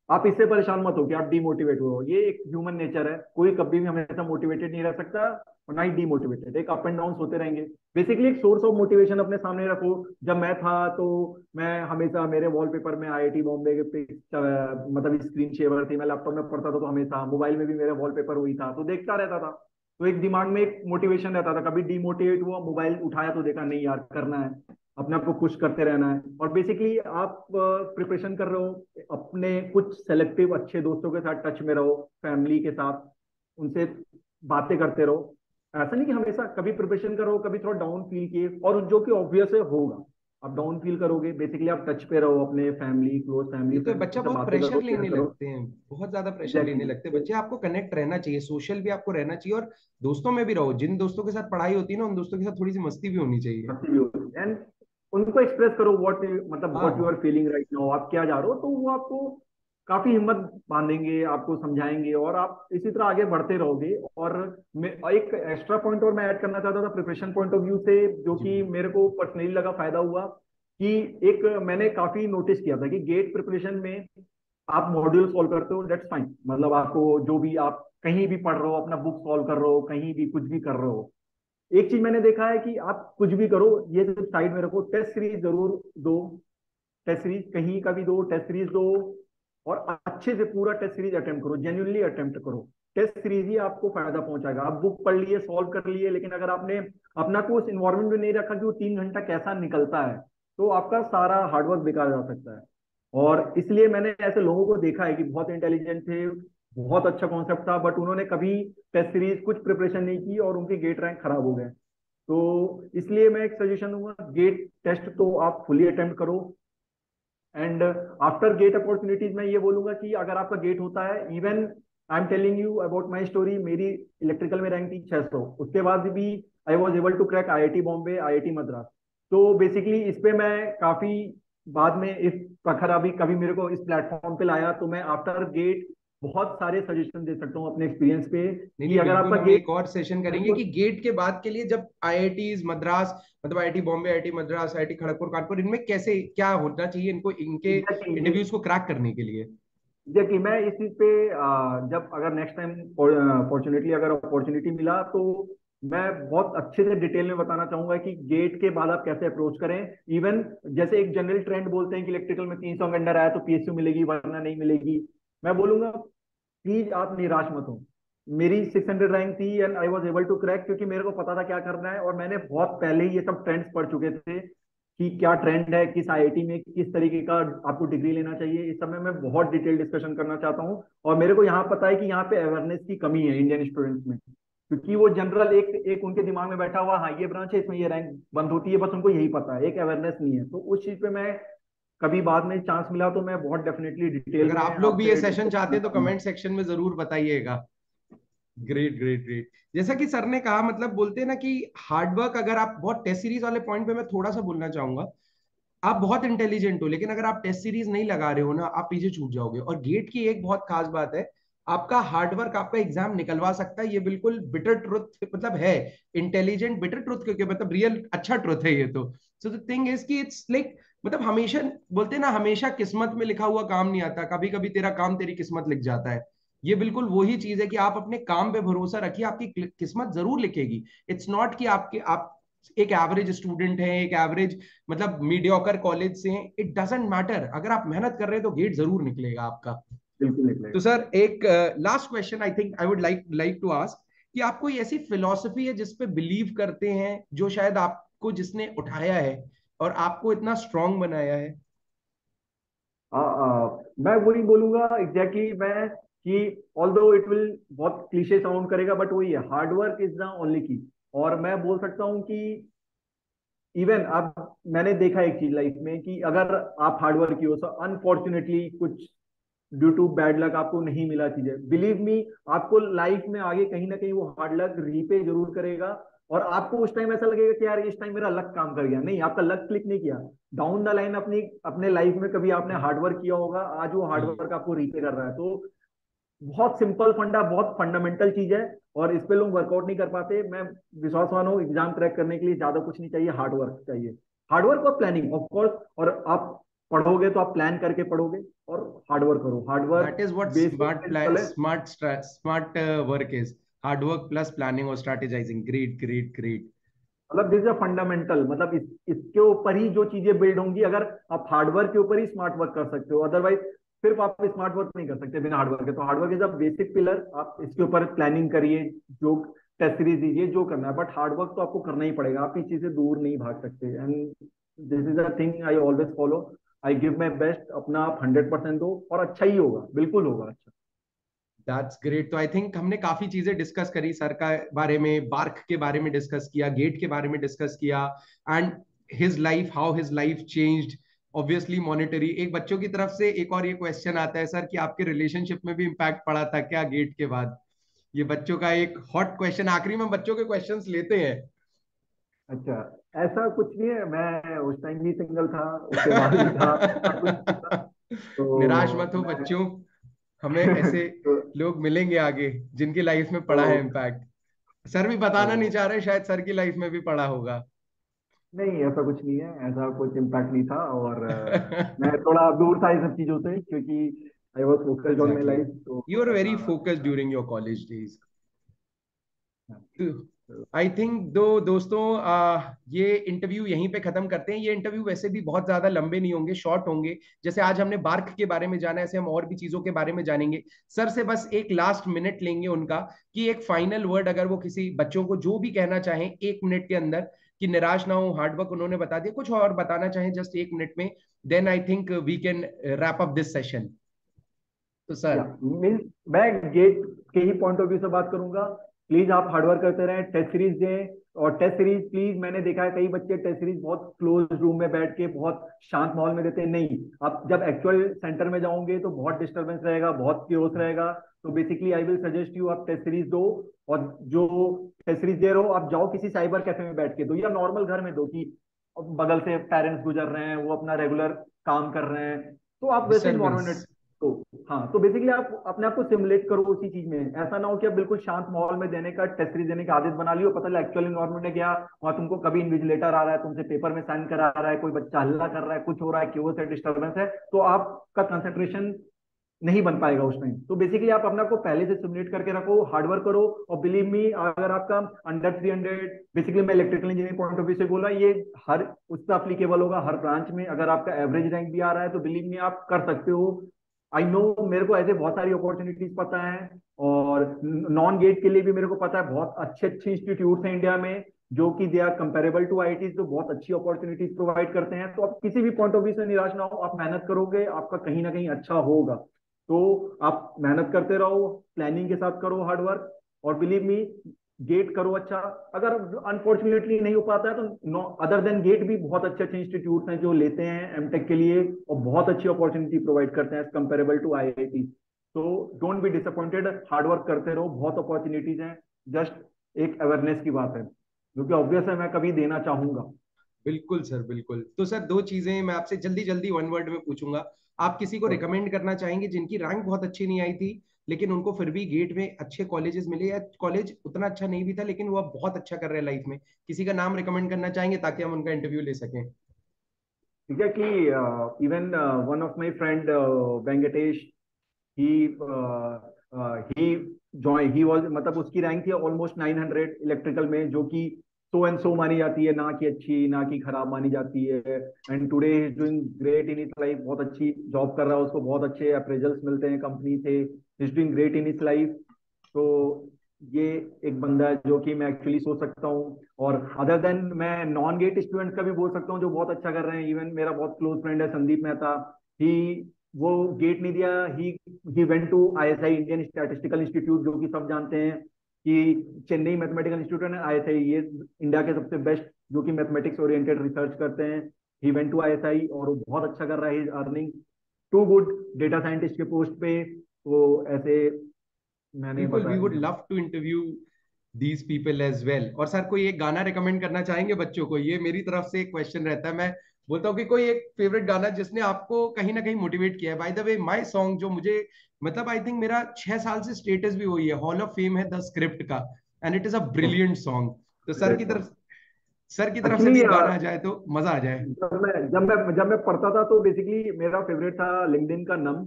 आप इससे परेशान मत हो कि आप डीमोटिवेट हो, ये एक ह्यूमन नेचर है। कोई कभी भी हमेशा मोटिवेटेड नहीं रह सकता और ना ही डीमोटिवेटेड, एक अप एंड डाउन होते रहेंगे। बेसिकली एक सोर्स ऑफ मोटिवेशन अपने सामने रखो। जब मैं था तो मैं हमेशा मेरे वॉलपेपर में आईआईटी बॉम्बे के मतलब स्क्रीन शेवर थी। मैं लैपटॉप में पढ़ता था तो हमेशा मोबाइल में भी मेरा वॉलपेपर वही था, तो देखता रहता था। तो एक दिमाग में एक मोटिवेशन रहता था। कभी डिमोटिवेट हुआ, मोबाइल उठाया तो देखा नहीं यार, करना है, अपने आप को पुश करते रहना है। और बेसिकली आप प्रिपरेशन कर रहे हो, अपने कुछ सेलेक्टिव अच्छे दोस्तों के साथ टच में रहो, फैमिली के साथ उनसे बातें करते रहो। ऐसा नहीं कि हमेशा कभी प्रिपरेशन करो, कभी थोड़ा डाउन फील किए, और जो कि ऑब्वियस है होगा, आप डाउन फील करोगे। बेसिकली आप टच पे रहो, अपने फैमिली, क्लोज फैमिली ये तो फ्रेंड बच्चा से बहुत बातें प्रेशर करो, शेयर लेने करो। लगते हैं, बहुत ज्यादा प्रेशर लेने एग्जैक्टली। लगते हैं बच्चे। आपको कनेक्ट रहना चाहिए, सोशल भी आपको रहना चाहिए, और दोस्तों में भी रहो। जिन दोस्तों के साथ पढ़ाई होती है ना, उन दोस्तों के साथ थोड़ी सी मस्ती भी होनी चाहिए। मस्ती भी होती है, एंड उनको एक्सप्रेस करो व्हाट, मतलब व्हाट यू हाँ, आर फीलिंग राइट नाउ, आप क्या जा रहे हो, तो वो आपको काफी हिम्मत बांधेंगे, आपको समझाएंगे, और आप इसी तरह आगे बढ़ते रहोगे। और मैं एक एक्स्ट्रा पॉइंट और मैं ऐड करना चाहता था प्रिपरेशन पॉइंट ऑफ व्यू से, जो जी कि बोलिए। मेरे को पर्सनली लगा फायदा हुआ। कि एक मैंने काफी नोटिस किया था कि गेट प्रिपरेशन में आप मॉड्यूल सॉल्व करते हो, दैट्स फाइन। मतलब आपको जो भी, आप कहीं भी पढ़ रहे हो, अपना बुक सॉल्व कर रहे हो, कहीं भी कुछ भी कर रहे हो, एक चीज मैंने देखा है कि आप कुछ भी करो, ये सिर्फ साइड में रखो, टेस्ट सीरीज जरूर दो। टेस्ट सीरीज कहीं का भी दो, टेस्ट सीरीज दो, और अच्छे से पूरा टेस्ट सीरीज अटेम्प्ट करो, जेन्युइनली अटेम्प्ट करो। टेस्ट सीरीज ही आपको फायदा पहुंचाएगा। आप बुक पढ़ लिए, सॉल्व कर लिए, लेकिन अगर आपने अपना को उस इन्वायरमेंट में नहीं रखा कि वो 3 घंटा कैसा निकलता है, तो आपका सारा हार्डवर्क बेकार जा सकता है। और इसलिए मैंने ऐसे लोगों को देखा है कि बहुत इंटेलिजेंट थे, बहुत अच्छा कॉन्सेप्ट था, बट उन्होंने कभी टेस्ट सीरीज कुछ प्रिपरेशन नहीं की और उनके गेट रैंक खराब हो गए। तो इसलिए मैं एक सजेशन दूंगा, गेट टेस्ट तो आप फुली अटेम्प्ट करो। एंड आफ्टर गेट अपॉर्चुनिटीज मैं ये बोलूंगा कि अगर आपका गेट होता है, even I am telling you about my story, मेरी इलेक्ट्रिकल में रैंक थी 600, उसके बाद भी I was able to crack IIT Bombay, IIT Madras. तो बेसिकली इस पे मैं काफी बाद में, इस प्रखर अभी कभी मेरे को इस प्लेटफॉर्म पे लाया, तो मैं आफ्टर गेट बहुत सारे सजेशन दे सकता हूँ अपने एक्सपीरियंस पे, नहीं कि नहीं, अगर बिल्कुल आपका हम गेट एक और सेशन करेंगे बिल्कुल। कि गेट के बाद के लिए जब आईआईटीज मद्रास, मतलब IIT Bombay, IIT Madras, IIT Kharagpur, Kanpur, इनमें कैसे क्या होना चाहिए इनको, इनके एग्जैक्टली। इंटरव्यूज को क्रैक करने के लिए। देखिए मैं इस चीज पे जब अगर नेक्स्ट टाइम फॉर्चुनेटली अगर अपॉर्चुनिटी मिला, तो मैं बहुत अच्छे से डिटेल में बताना चाहूंगा कि गेट के बाद आप कैसे अप्रोच करें। इवन जैसे एक जनरल ट्रेंड बोलते हैं कि इलेक्ट्रिकल में 300 के अंडर आया तो पीएसयू मिलेगी, वरना नहीं मिलेगी। मैं बोलूंगा प्लीज आप निराश मत हो। मेरी 600 रैंक थी and I was able to crack, क्योंकि मेरे को पता था क्या करना है, और मैंने बहुत पहले ही ये सब ट्रेंड्स पढ़ चुके थे कि क्या ट्रेंड है, किस आईआईटी में किस तरीके का आपको डिग्री लेना चाहिए। इस समय मैं बहुत डिटेल डिस्कशन करना चाहता हूँ। और मेरे को यहाँ पता है कि यहाँ पे अवेयरनेस की कमी है इंडियन स्टूडेंट्स में, क्योंकि वो जनरल एक एक उनके दिमाग में बैठा हुआ, हाँ ये ब्रांच है, इसमें ये रैंक बंद होती है, बस उनको यही पता है, एक अवेयरनेस नहीं है। तो उस चीज पे मैं कभी बाद में चांस मिला तो मैं बहुत डेफिनेटली डिटेल अगर में आप लोग भी ये आपसे सेशन डिस्कस चाहते करना हैं तो चाहूंगा। कमेंट सेक्शन में जरूर बताइएगा। Great great great. जैसा कि सर ने कहा, मतलब बोलते हैं ना कि हार्डवर्क, अगर आप बहुत टेस्ट सीरीज वाले पॉइंट पे मैं थोड़ा सा बोलना चाहूंगा। आप बहुत इंटेलिजेंट हो, लेकिन अगर आप टेस्ट सीरीज नहीं लगा रहे हो ना, आप पीछे छूट जाओगे। और गेट की एक बहुत खास बात है, आपका हार्डवर्क आपका एग्जाम निकलवा सकता है, ये बिल्कुल बिटर ट्रुथ मतलब है। इंटेलिजेंट बिटर ट्रुथ, क्योंकि मतलब रियल अच्छा ट्रुथ है ये तो। सो द थिंग इज कि इट्स लाइक, मतलब हमेशा बोलते हैं ना, हमेशा किस्मत में लिखा हुआ काम नहीं आता, कभी कभी तेरा काम तेरी किस्मत लिख जाता है। ये बिल्कुल वही चीज है कि आप अपने काम पे भरोसा रखिए, आपकी किस्मत जरूर लिखेगी। इट्स नॉट कि आपके आप एक एवरेज स्टूडेंट हैं, एक एवरेज मतलब मीडियोकर कॉलेज से हैं, इट डजेंट मैटर। अगर आप मेहनत कर रहे हैं तो गेट जरूर निकलेगा आपका। बिल्कुल तो निकलेगा। सर एक last question I think I would like like to ask, कि आपको ऐसी फिलॉसफी है जिस पे बिलीव करते हैं, जो शायद आपको जिसने उठाया है और आपको इतना स्ट्रांग बनाया है। मैं वही बोलूंगा एग्जैक्टली मैं, कि ऑल्दो इट विल बहुत क्लीशे साउंड करेगा, बट वही है, hard work is the only की। और मैं बोल सकता हूँ कि इवन आप, मैंने देखा एक चीज लाइफ में कि अगर आप हार्डवर्क की हो तो अनफॉर्चुनेटली कुछ ड्यू टू बैड लक आपको नहीं मिला चीजें, बिलीव मी, आपको लाइफ में आगे कहीं ना कहीं वो हार्ड लक रीपे जरूर करेगा। और आपको उस टाइम ऐसा लगेगा कि यार इस टाइम मेरा लक काम कर गया, नहीं, आपका लक क्लिक नहीं किया। डाउन द लाइन अपनी अपने लाइफ में कभी आपने हार्डवर्क किया होगा, आज वो जी। हार्डवर्क आपको रीपे कर रहा है। तो बहुत सिंपल फंडा, बहुत फंडामेंटल चीज है, और इस पे लोग वर्कआउट नहीं कर पाते। मैं विश्वासवान हूँ, एग्जाम क्रैक करने के लिए ज्यादा कुछ नहीं चाहिए, हार्डवर्क चाहिए। हार्डवर्क और प्लानिंग ऑफ कोर्स। और आप पढ़ोगे तो आप प्लान करके पढ़ोगे, और हार्डवर्क करो, that hard work is what basic principle है। Smart work is, hard work plus planning और स्ट्रेटेजाइजिंग। Great great great. मतलब दिस इज फंडामेंटल, मतलब इसके ऊपर ही जो चीजें बिल्ड होंगी, अगर आप हार्डवर्क के ऊपर ही स्मार्ट वर्क कर सकते हो, अदरवाइज सिर्फ आप स्मार्ट वर्क नहीं कर सकते बिना हार्डवर्क के। तो hard work is a basic pillar, आप इसके ऊपर प्लानिंग करिए, जो टेस्ट सीरीज दीजिए, जो करना है, बट हार्डवर्क तो आपको करना ही पड़ेगा, आप इस चीज से दूर नहीं भाग सकते। And this is a thing I always follow. I give my best, अपना आप 100% दो, और अच्छा ही होगा, बिल्कुल होगा अच्छा। That's great. तो आई थिंक हमने काफी चीजें डिस्कस करी, सर का बारे में, बार्क के बारे में डिस्कस किया, गेट के बारे में डिस्कस किया, and his life, how his life changed. Obviously monetary. एक बच्चों की तरफ से एक और ये क्वेश्चन आता है सर कि आपके रिलेशनशिप में भी इम्पैक्ट पड़ा था क्या गेट के बाद? ये बच्चों का एक हॉट क्वेश्चन, आखिरी में बच्चों के क्वेश्चंस लेते हैं। अच्छा, ऐसा कुछ नहीं है, मैं उस टाइम भी सिंगल था, उसके बाद भी था, ऐसा कुछ नहीं था। निराश तो मत हो मैं बच्चों, हमें ऐसे तो, लोग मिलेंगे आगे जिनकी लाइफ में तो, पड़ा है इम्पैक्ट। सर भी बताना नहीं तो चाह रहे, शायद सर की लाइफ में भी पड़ा होगा। नहीं, ऐसा कुछ नहीं है, ऐसा कुछ इम्पैक्ट नहीं था। और मैं थोड़ा दूर था इन सब चीजों से, क्योंकि I was focused on my exactly. Life, you are तो वेरी ऐसा फोकस्ड था। During your college days. तो, आई थिंक दोस्तों, ये इंटरव्यू यहीं पे खत्म करते हैं। ये इंटरव्यू वैसे भी बहुत ज्यादा लंबे नहीं होंगे, शॉर्ट होंगे। जैसे आज हमने बार्क के बारे में जाना, ऐसे हम और भी चीजों के बारे में जानेंगे। सर से बस एक लास्ट मिनट लेंगे उनका, कि एक फाइनल वर्ड अगर वो किसी बच्चों को जो भी कहना चाहें 1 मिनट के अंदर, कि निराश ना हो, हार्डवर्क उन्होंने बता दिया, कुछ और बताना चाहें जस्ट 1 मिनट में, then I think we can wrap up this session. तो या सर। मीन, मैं गेट के ही पॉइंट ऑफ व्यू से बात करूंगा। प्लीज आप हार्डवर्क करते रहें, टेस्ट सीरीज दें। और टेस्ट सीरीज प्लीज, मैंने देखा है कई बच्चे टेस्ट सीरीज बहुत क्लोज रूम में बैठ के बहुत शांत माहौल में देते हैं, नहीं, आप जब एक्चुअल सेंटर में जाओगे तो बहुत डिस्टर्बेंस रहेगा, बहुत क्योस रहेगा। तो basically I will suggest you, आप टेस्ट सीरीज दो। और जो टेस्ट सीरीज दे रहे हो, आप जाओ किसी साइबर कैफे में बैठ के दो, या नॉर्मल घर में दो, कि बगल से पेरेंट्स गुजर रहे हैं, वो अपना रेगुलर काम कर रहे हैं, तो आप वैसे डिस्टर्बेंस। इन्वायरमेंट। तो हाँ, तो बेसिकली आप अपने आप को सिमुलेट करो उसी चीज में। ऐसा ना हो कि आप बिल्कुल शांत माहौल में देने का, टेस्ट सीरीज देने की आदत बना लियो, पता चला एक्चुअल इन्वायरमेंट में गया, वहां तुमको कभी इन्विजिलेटर आ रहा है, तुमसे पेपर में साइन करा रहा है, कोई बच्चा हल्ला कर रहा है, कुछ हो रहा है, क्यों से डिस्टर्बेंस है, तो आपका कंसेंट्रेशन नहीं बन पाएगा उस टाइम। तो बेसिकली आप अपने आप को पहले से सिमुलेट करके रखो, हार्डवर्क करो। और बिलीव मी, अगर आपका अंडर 300, बेसिकली मैं electrical engineering point of view से बोल रहा, ये हर उससे अप्लीकेबल होगा, हर ब्रांच में। अगर आपका एवरेज रैंक भी आ रहा है तो बिलीव मी, आप कर सकते हो। आई नो, मेरे को ऐसे बहुत सारी अपॉर्चुनिटीज पता है, और नॉन गेट के लिए भी मेरे को पता है, बहुत अच्छे अच्छे इंस्टीट्यूट हैं इंडिया में, जो कि they are comparable to IIT, जो बहुत अच्छी अपॉर्चुनिटीज प्रोवाइड करते हैं। तो आप किसी भी पॉइंट ऑफ व्यू से निराश ना हो, आप मेहनत करोगे, आपका कहीं ना कहीं अच्छा होगा। तो आप मेहनत करते रहो, प्लानिंग के साथ करो हार्डवर्क, और बिलीव मी, गेट करो अच्छा। अगर अनफॉर्चुनेटली नहीं हो पाता है तो अदर देन गेट भी बहुत अच्छे अच्छे इंस्टीट्यूट हैं जो लेते हैं एमटेक के लिए, और बहुत अच्छी अपॉर्चुनिटी प्रोवाइड करते हैं कंपेरेबल टू आईआईटी। तो डोंट बी डिसअपॉइंटेड, हार्डवर्क करते रहो, बहुत अपॉर्चुनिटीज हैं। जस्ट एक अवेयरनेस की बात है, जो कि ऑब्वियस है, मैं कभी देना चाहूंगा। बिल्कुल सर, बिल्कुल। तो सर, दो चीजें मैं आपसे जल्दी जल्दी वन वर्ड में पूछूंगा। आप किसी को रिकमेंड करना चाहेंगे जिनकी रैंक बहुत अच्छी नहीं आई थी, लेकिन उनको फिर भी गेट में अच्छे कॉलेजेस मिले, या कॉलेज उतना अच्छा नहीं भी था लेकिन वो अब बहुत अच्छा कर रहे हैं लाइफ में, किसी का नाम रिकमेंड करना चाहेंगे ताकि हम उनका इंटरव्यू ले सकें? ठीक है कि even one of my friend Venkatesh, he he join, he was, मतलब उसकी रैंक थी ऑलमोस्ट 900 इलेक्ट्रिकल में, जो कि सो एंड सो मानी जाती है, ना कि अच्छी ना कि खराब मानी जाती है। And today he is doing great in his life, बहुत अच्छी जॉब कर रहा है, उसको बहुत अच्छे अप्रेजल्स मिलते हैं कंपनी से, is doing great in his life. तो ये एक बंदा है जो कि मैं एक्चुअली सोच सकता हूँ। और अदर देन, मैं नॉन गेट स्टूडेंट्स का भी बोल सकता हूँ जो बहुत अच्छा कर रहे हैं। इवन मेरा बहुत क्लोज फ्रेंड है संदीप मेहता, ही, वो गेट नहीं दिया, he went to ISI, Indian statistical institute, जो कि सब जानते हैं कि चेन्नई मैथमेटिकल इंस्टीट्यूट है, आईएसआई, ये इंडिया के सबसे बेस्ट जो कि मैथमेटिक्स ओरिएंटेड रिसर्च करते हैं। ही वेंट टू आईएसआई और वो बहुत अच्छा कर रहा है, earning to good data scientist के पोस्ट पे। वो ऐसे मैंने बिल्कुल, वी वुड बताया। Love to interview these people as well. और सर कोई एक गाना रिकमेंड करना चाहेंगे बच्चों को? ये मेरी तरफ से एक क्वेश्चन रहता है। मैं बोलता हूँ कि कोई एक फेवरेट गाना जिसने आपको कहीं ना कहीं मोटिवेट किया है। By the way, my song जो मुझे, मतलब आई थिंक मेरा 6 साल से स्टेटस भी वही है, हॉल ऑफ फेम है द स्क्रिप्ट का, and it is a brilliant song. तो ग्रेट सॉन्ग। सर की तरफ से भी एक्चुअली एक गाना आ जाए तो मजा आ जाए। जब मैं पढ़ता था तो बेसिकली मेरा फेवरेट था लिंक्डइन का नम,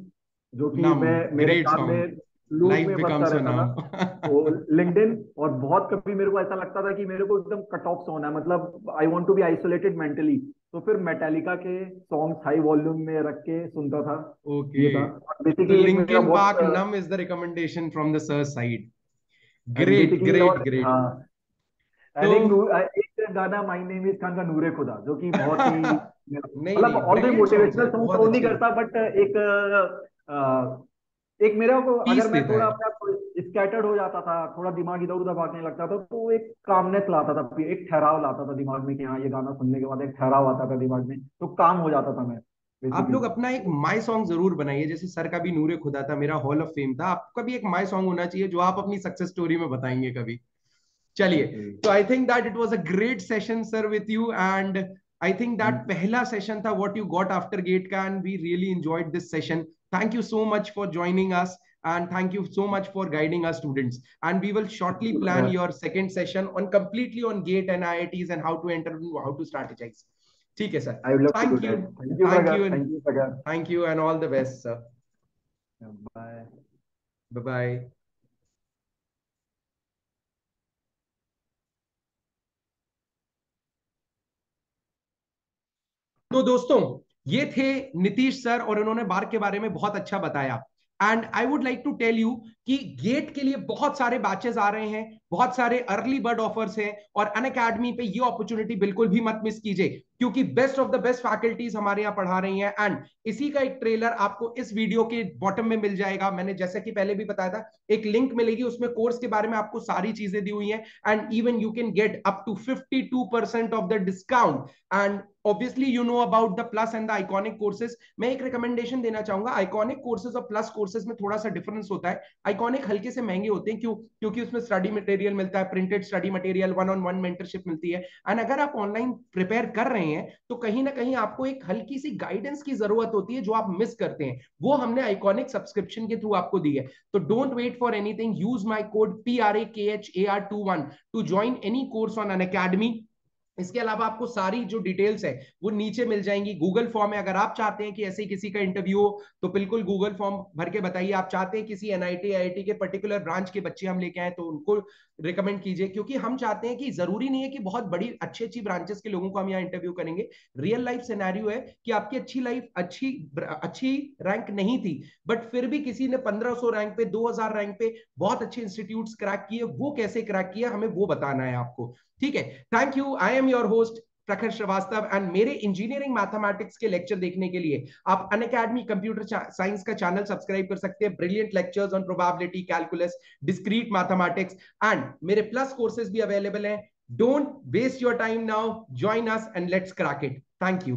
जो कि नम, मैं मेरे ग्रेट कान में सॉन्ग। लूप लाइफ में बजता बिकम्स अ रहता था। नाम। वो लिंक्डइन, और बहुत कभी मेरे को ऐसा लगता था कि मेरे को एकदम कट ऑफ होना है, मतलब I want to be isolated mentally. तो फिर मेटालिका के सॉन्ग्स हाई वॉल्यूम में रख के सुनता था। ओके, ये था तो बेसिकली एक मेरा लिंकिन पार्क बहुत। Numb is the recommendation from the sir side. And great basically great और ग्रेट। हाँ, तो एंड एक गाना माय नेम इज खान का नूरे खुदा, जो कि बहुत ही नहीं मतलब नहीं, all the brilliant song motivational sir, song बहुत तो नहीं अच्छी करता, बट एक एक मेरा को पीस अगर मैं देता थोड़ा है। अपने आप स्कैटर्ड हो जाता था, थोड़ा दिमाग इधर उधर भागने लगता था, तो वो एक कामनेस लाता था, एक ठहराव लाता था दिमाग में कि हाँ ये गाना सुनने के बाद एक ठहराव आता था दिमाग में, तो काम हो जाता था मैं आप बेसिकली। लोग अपना एक माई सॉन्ग जरूर बनाइए, जैसे सर का भी नूरे खुदा था, मेरा हॉल ऑफ फेम था, आपका भी एक माई सॉन्ग होना चाहिए जो आप अपनी सक्सेस स्टोरी में बताएंगे कभी। चलिए, तो I think that it was a great session sir with you, and I think that पहला सेशन था what you got after GATE का, and we really enjoyed this session. Thank you so much for joining us, and thank you so much for guiding our students, and we will shortly plan your second session on completely on gate and IITs and how to enter, how to strategize. ठीक है सर। I would love to do Thank you, दैट। Thank you thank Prakhar, you, and thank you Prakhar. thank you, and all the best, sir. Bye. Bye bye. तो दोस्तों, ये थे Nitish sir, और उन्होंने बार के बारे में बहुत अच्छा बताया। And I would like to tell you कि गेट के लिए बहुत सारे बैचेस आ रहे हैं, बहुत सारे अर्ली बर्ड ऑफर्स हैं, और अनअकैडमी पे ये अपॉर्चुनिटी बिल्कुल भी मत मिस कीजिए, क्योंकि best of the best faculties हमारे यहाँ पढ़ा रही हैं। एंड इसी का एक ट्रेलर आपको इस वीडियो के बॉटम में मिल जाएगा। मैंने जैसे कि पहले भी बताया था, एक लिंक मिलेगी, उसमें कोर्स के बारे में आपको सारी चीजें दी हुई हैं, and even you can get up to 52% of the discount. And obviously you know about the plus and the iconic courses. मैं एक रिकमेंडेशन देना चाहूंगा, आइकॉनिक कोर्सेज और प्लस कोर्सेज में थोड़ा सा डिफरेंस होता है। आइकॉनिक हल्के से महंगे होते हैं, क्यों? क्योंकि उसमें स्टडी मटेरियल मिलता है, printed study material, one on one mentorship मिलती है। एंड अगर आप ऑनलाइन प्रिपेयर कर रहे हैं तो कहीं ना कहीं आपको एक हल्की सी गाइडेंस की जरूरत होती है, जो आप मिस करते हैं, वो हमने आइकॉनिक सब्सक्रिप्शन के थ्रू आपको दी है। तो don't wait for anything, use my code PRAKHAR21 to join any course on Unacademy. इसके अलावा आपको सारी जो डिटेल्स है वो नीचे मिल जाएंगी। गूगल फॉर्म है, अगर आप चाहते हैं कि ऐसे ही किसी का इंटरव्यू हो तो बिल्कुल गूगल फॉर्म भर के बताइए। आप चाहते हैं किसी एनआईटी आईआईटी के पर्टिकुलर ब्रांच के बच्चे हम लेके आए तो उनको रिकमेंड कीजिए, क्योंकि हम चाहते हैं कि जरूरी नहीं है कि बहुत बड़ी अच्छी अच्छी ब्रांचेस के लोगों को हम यहाँ इंटरव्यू करेंगे। रियल लाइफ सिनेरियो है कि आपकी अच्छी लाइफ, अच्छी अच्छी रैंक नहीं थी, बट फिर भी किसी ने 1500 रैंक पे, 2000 रैंक पे बहुत अच्छे इंस्टीट्यूट्स क्रैक किए, वो कैसे क्रैक किए हमें वो बताना है आपको। ठीक है, thank you. I am your host Prakhar Shrivastava, and मेरे इंजीनियरिंग मैथमेटिक्स के लेक्चर देखने के लिए आप अनअकैडमी कंप्यूटर साइंस का चैनल सब्सक्राइब कर सकते हैं। Brilliant lectures on probability, calculus, discrete mathematics, and मेरे प्लस कोर्सेज भी अवेलेबल हैं। Don't waste your time now, join us and let's crack it. Thank you.